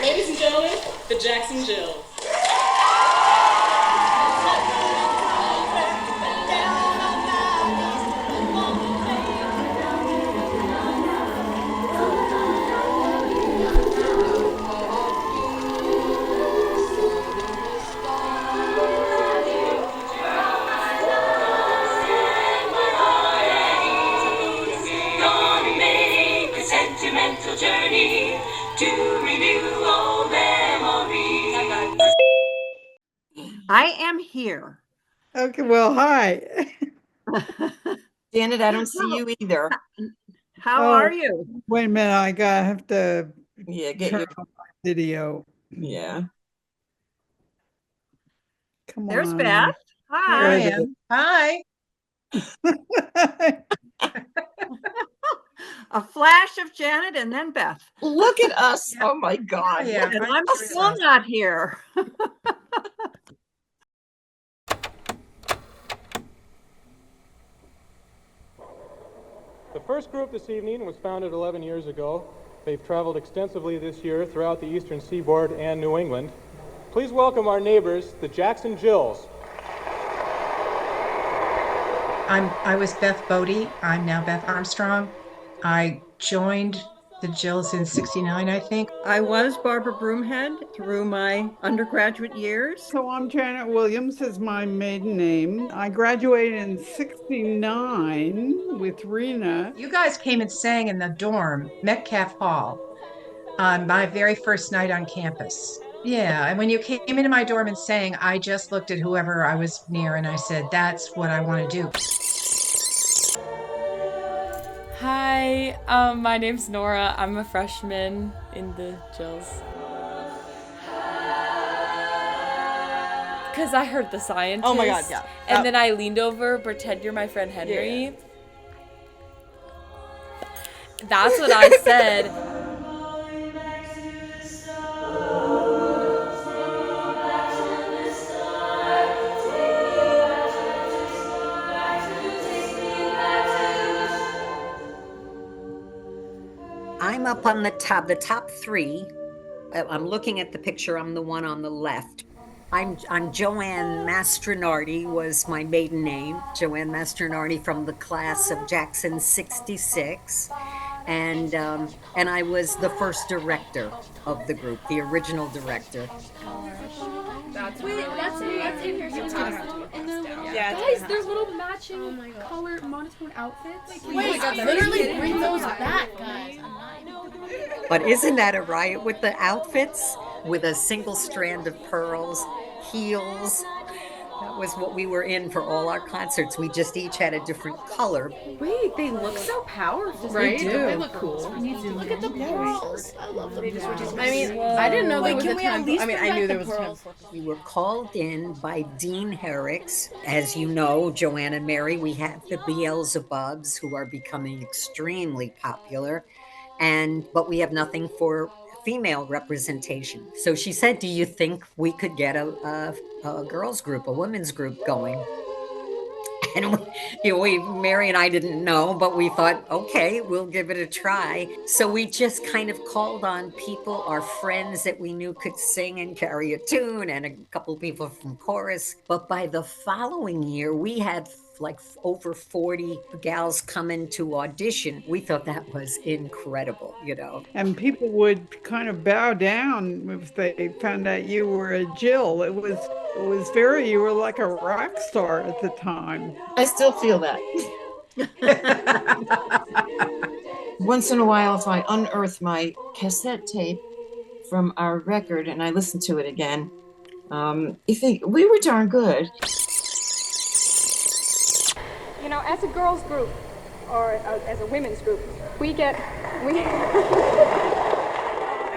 Ladies and gentlemen, the Jackson Jills. Sentimental journey to renew old memories. I am here. Okay, well, hi. Janet, I don't see you either. How are you? Wait a minute, have to Yeah, turn on my video. yeah. Come There's on. Beth. Hi. There it Hi. A flash of Janet and then Beth. Look at us. Oh my God. Yeah, and I'm still not here. The first group this evening was founded 11 years ago. They've traveled extensively this year throughout the eastern seaboard and New England. Please welcome our neighbors, the Jackson Jills. I was Beth Bodie. I'm now Beth Armstrong. I joined the Jills in '69, I think. I was Barbara Broomhead through my undergraduate years. So I'm Janet Williams is my maiden name. I graduated in '69 with Rena. You guys came and sang in the dorm, Metcalf Hall, on my very first night on campus. Yeah, and when you came into my dorm and sang, I just looked at whoever I was near and I said, that's what I want to do. Hi, my name's Nora. I'm a freshman in the Jills. Because I heard the scientist. Oh my God, yeah. And then I leaned over, pretend you're my friend Henry. Yeah. That's what I said. I'm up on the top three. I'm looking at the picture. I'm the one on the left. I'm Joanne Mastronardi was my maiden name. Joanne Mastronardi from the class of Jackson '66, and I was the first director of the group, the original director. That's in here somewhere. Guys, there's little matching color monotone outfits. Literally bring those back, guys. But isn't that a riot with the outfits? With a single strand of pearls, heels. That was what we were in for all our concerts. We just each had a different color. Wait, they look so powerful. Right? They do. They look cool. Look at the pearls. I love them. I mean, I didn't know there was a time. I mean, I knew there was a time. We were called in by Dean Herricks. As you know, Joanne and Mary, we have the Beelzebubs who are becoming extremely popular. But we have nothing for female representation. So she said, do you think we could get a girls group, a women's group going? And Mary and I didn't know, but we thought, okay, we'll give it a try. So we just kind of called on people, our friends that we knew could sing and carry a tune, and a couple of people from chorus. But by the following year, we had like over 40 gals come in to audition. We thought that was incredible, And people would kind of bow down if they found out you were a Jill. It was you were like a rock star at the time. I still feel that. Once in a while, if I unearth my cassette tape from our record and I listen to it again, you think we were darn good. As a girls group, or as a women's group, we I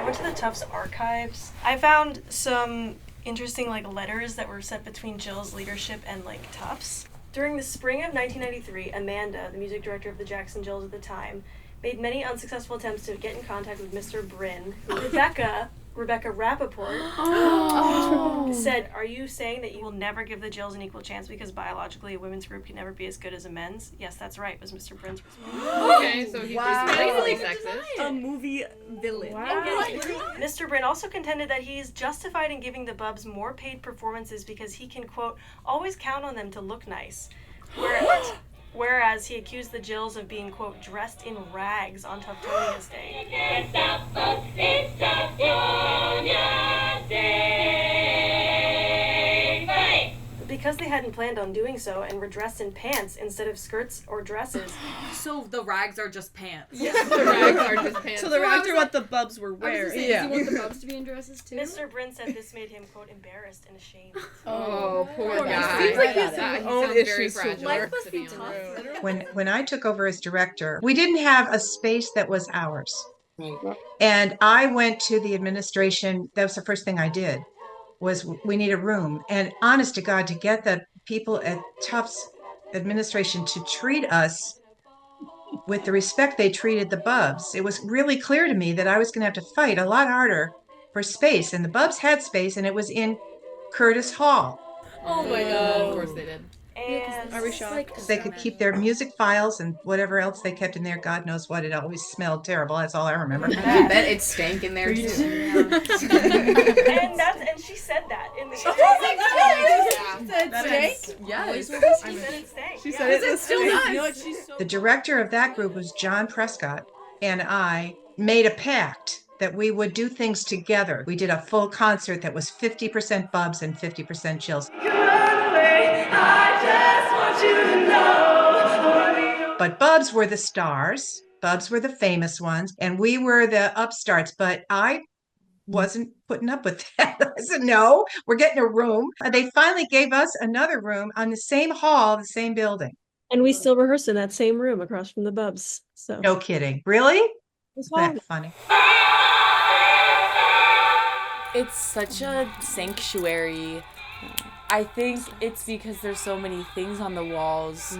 went to the Tufts archives. I found some interesting letters that were sent between Jill's leadership and Tufts. During the spring of 1993, Amanda, the music director of the Jackson Jills at the time, made many unsuccessful attempts to get in contact with Mr. Bryn, who Rebecca Rebecca Rappaport, said, "Are you saying that you will never give the Jills an equal chance because biologically a women's group can never be as good as a men's?" "Yes, that's right," was Mr. Brin's response. Okay, so he's basically sexist. A movie villain. Wow. Mr. Brin also contended that he's justified in giving the Bubs more paid performances because he can, quote, always count on them to look nice. Whereas he accused the Jills of being, quote, dressed in rags on Tuftonia's Day. It's Tuftonia's Day. Hey! Because they hadn't planned on doing so and were dressed in pants instead of skirts or dresses. So the rags are just pants. Yeah, the rags are just pants. So the rags are what the Bubs were wearing. Does he want the Bubs to be in dresses too? Mr. Brin said this made him, quote, embarrassed and ashamed. Oh, poor guy. Seems like his own very issues. fragile. Life must be tough. When I took over as director, we didn't have a space that was ours. And I went to the administration. That was the first thing I did, was we need a room. And honest to God, to get the people at Tufts administration to treat us with the respect they treated the Bubs, it was really clear to me that I was going to have to fight a lot harder for space. And the Bubs had space, and it was in Curtis Hall. Oh my Of god. course they did. And Are we shocked? They could keep their music files and whatever else they kept in there. God knows what. It always smelled terrible. That's all I remember. I bet it stank in there too. and she said that in the Yes. She said it stank. She said it still does. You know what? She's so The director of that group was John Prescott, and I made a pact that we would do things together. We did a full concert that was 50% Bubs and 50% Chills. But Bubs were the stars. Bubs were the famous ones, and we were the upstarts. But I wasn't putting up with that. I said, no, we're getting a room. They finally gave us another room on the same hall, the same building. And we still rehearsed in that same room across from the Bubs. So No kidding. Really? it's Isn't that funny? It's such a sanctuary. I think it's because there's so many things on the walls.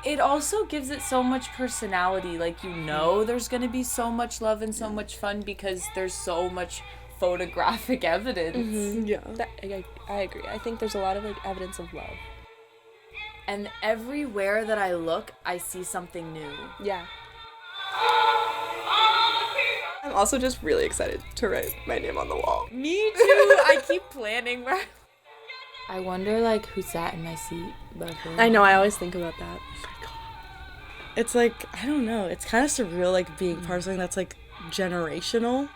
It also gives it so much personality. Like, you know there's going to be so much love and so much fun because there's so much photographic evidence. yeah, I agree. I think there's a lot of like evidence of love. And everywhere that I look, I see something new. Yeah. I'm also just really excited to write my name on the wall. Me too. I keep planning where I wonder, like, who sat in my seat above him. I know, I always think about that. It's like, I don't know, it's kind of surreal, like, being part of something that's, like, generational.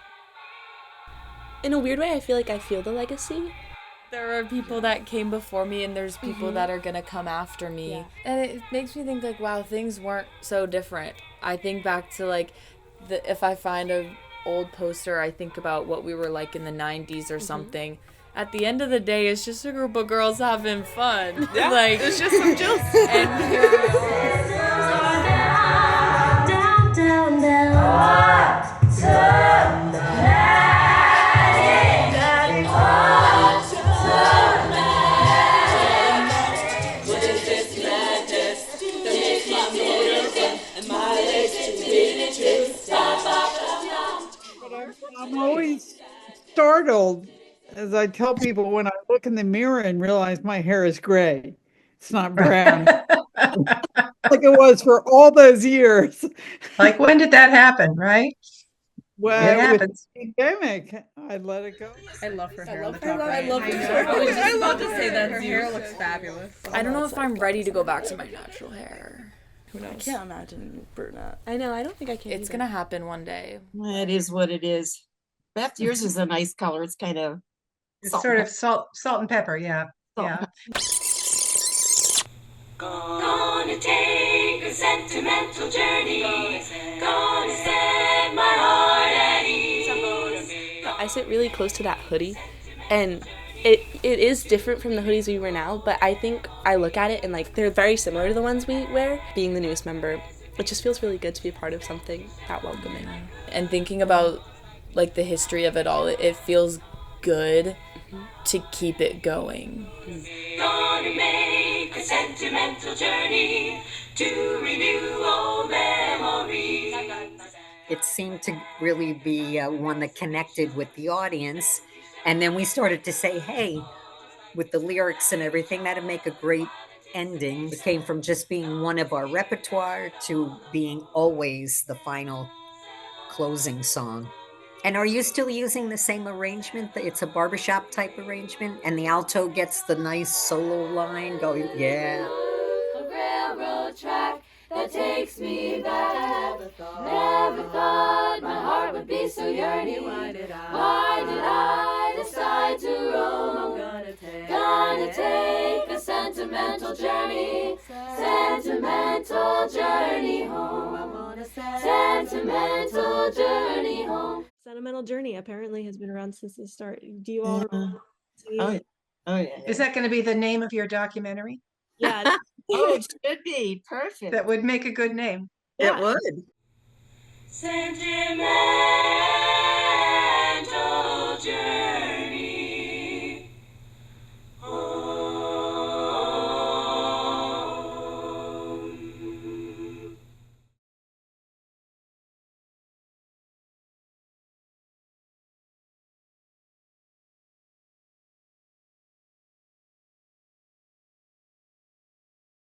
In a weird way, I feel like I feel the legacy. There are people that came before me, and there's people that are gonna come after me. Yeah. And it makes me think, like, wow, things weren't so different. I think back to, like, if I find a old poster, I think about what we were like in the 90s or something. At the end of the day, it's just a group of girls having fun. Yeah, like, it's just some jokes. And here we are. Down, down, I'm always startled as I tell people when I look in the mirror and realize my hair is gray. It's not brown. Like it was for all those years. Like, when did that happen, right? Well, It with happens. the pandemic, I let it go. I love her hair on the her top right. I love her. I was just about to say that. Her hair looks fabulous. I don't know if I'm ready to go back to my natural hair. Who I knows? can't imagine brunette. I know, I don't think I can. It's either. gonna happen one day. It is what it is. Beth, yours is a nice color. It's kind of It's sort of salt and pepper, yeah. Yeah. Gonna take a sentimental journey. Gonna set my heart at ease. I'm gonna be I sit really close to that hoodie, and it is different from the hoodies we wear now, but I think I look at it and like they're very similar to the ones we wear. Being the newest member, it just feels really good to be a part of something that welcoming. And thinking about like the history of it all, it feels good to keep it going. Gonna make a sentimental journey to renew old memories. it seemed to really be one that connected with the audience. And then we started to say, hey, with the lyrics and everything, that'd make a great ending. It came from just being one of our repertoire to being always the final closing song. And are you still using the same arrangement? It's a barbershop type arrangement, and the alto gets the nice solo line going. Yeah. A railroad track that takes me back. Never thought my heart would be so yearning. Why did I decide to roam? I'm gonna take a sentimental journey. Sentimental journey home. I'm on a sentimental journey home. Sentimental Journey apparently has been around since the start. Do you all remember? Oh, yeah. Is that going to be the name of your documentary? Yeah. Oh, it should be. Perfect. That would make a good name. It would. Sentimental.